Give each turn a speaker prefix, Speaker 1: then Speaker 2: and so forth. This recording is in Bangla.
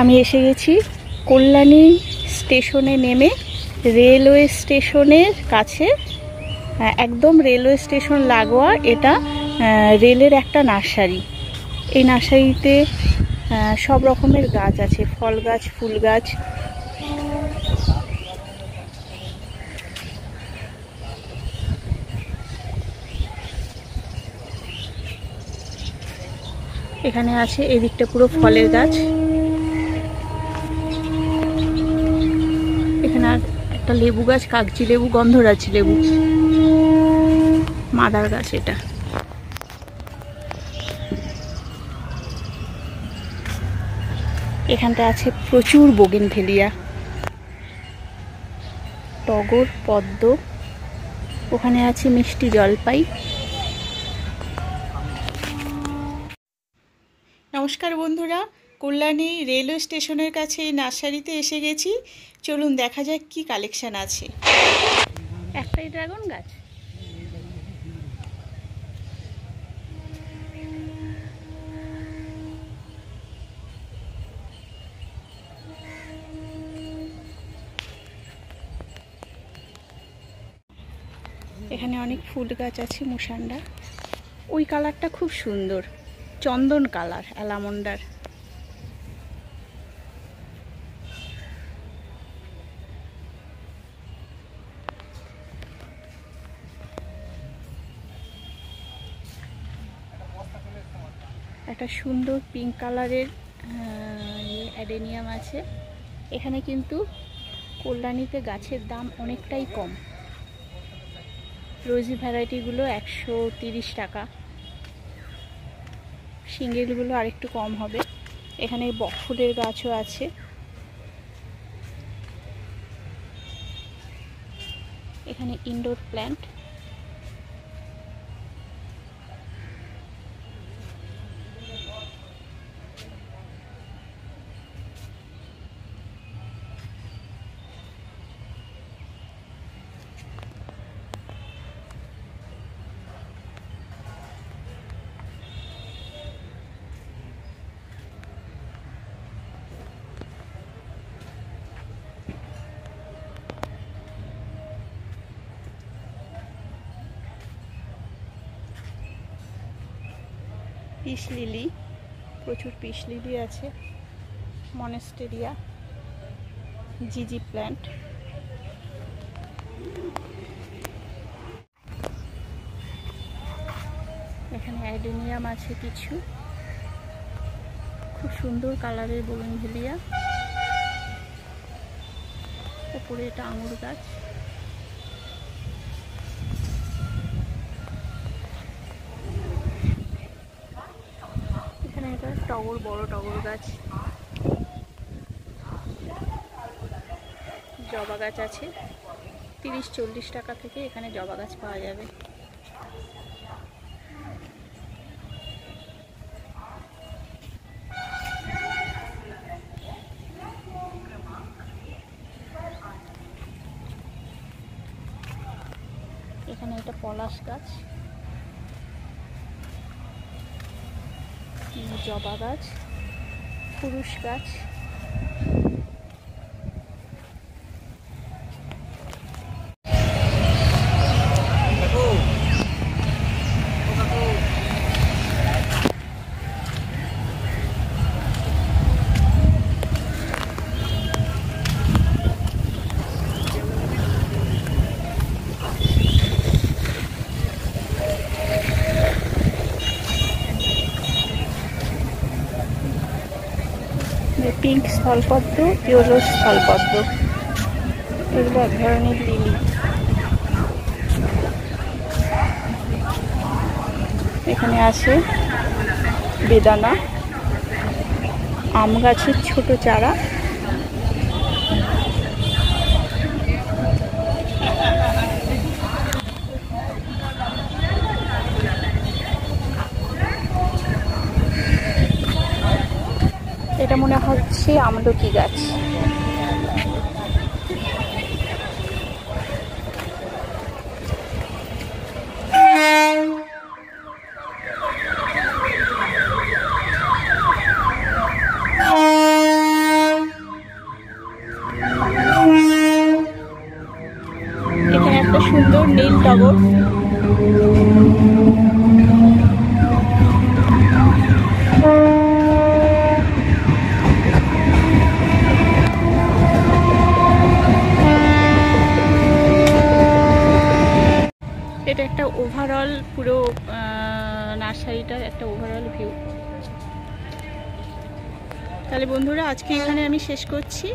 Speaker 1: আমি এসে গেছি কল্যাণী স্টেশনে নেমে রেলওয়ে স্টেশনের কাছে, একদম রেলওয়ে স্টেশন লাগোয়া এটা রেলের একটা নার্সারি। এই নার্সারিতে সব রকমের গাছ আছে, ফল গাছ, ফুল গাছ। এখানে আছে এদিকটা পুরো ফলের গাছ। এখানে আর একটা লেবু গাছ, কাগজি লেবু, গন্ধরাজ লেবু, মাদার গাছ এটা। এখানটা আছে প্রচুর বোগেনভেলিয়া, টগর, পদ্ম। ওখানে আছে মিষ্টি জলপাই। নমস্কার বন্ধুরা, কল্যাণী রেলওয়ে স্টেশনের কাছে এই নার্সারিতে এসে গেছি। চলুন দেখা যাক কি কালেকশন আছে। একটাই ড্রাগন গাছ। এখানে অনেক ফুল গাছ আছে, মুসান্ডা। ওই কালারটা খুব সুন্দর, চন্দন কালার, অ্যালামন্ডার। একটা সুন্দর পিঙ্ক কালারের অ্যাডেনিয়াম আছে। এখানে কিন্তু কল্যাণীতে গাছের দাম অনেকটাই কম। রোজি ভ্যারাইটিগুলো 130 টাকা, সিঙ্গেলগুলো আরেকটু কম হবে। এখানে বকফুলের গাছও আছে। এখানে ইনডোর প্ল্যান্ট। পিস লিলি, প্রচুর পিস লিলি আছে। মনেস্টেরিয়া, জিজি প্ল্যান্ট। এখানে অ্যাডেনিয়াম আছে কিছু, খুব সুন্দর কালারের বোগেনভেলিয়া। উপরে এটা আঙুর গাছ। টগর, বড় টগর গাছ। জবা গাছ আছে, 30-40 টাকা থেকে এখানে জবা গাছ পাওয়া যাবে। এখানে এটা পলাশ গাছ, জবা গাছ, পুরুষ গাছ। পিঙ্ক স্থলপদ্ম, ইয়েলো স্থলপদ্ম, এগুলো এক ধরনের লিলি। এখানে আছে বেদানা, আম গাছের ছোট চারা। এটা মনে হচ্ছে আমলকি গাছ। সুন্দর নীল টগর। এটা একটা ওভারঅল পুরো নার্সারিটার একটা ওভারঅল ভিউ। তাহলে বন্ধুরা আজকে এখানে আমি শেষ করছি।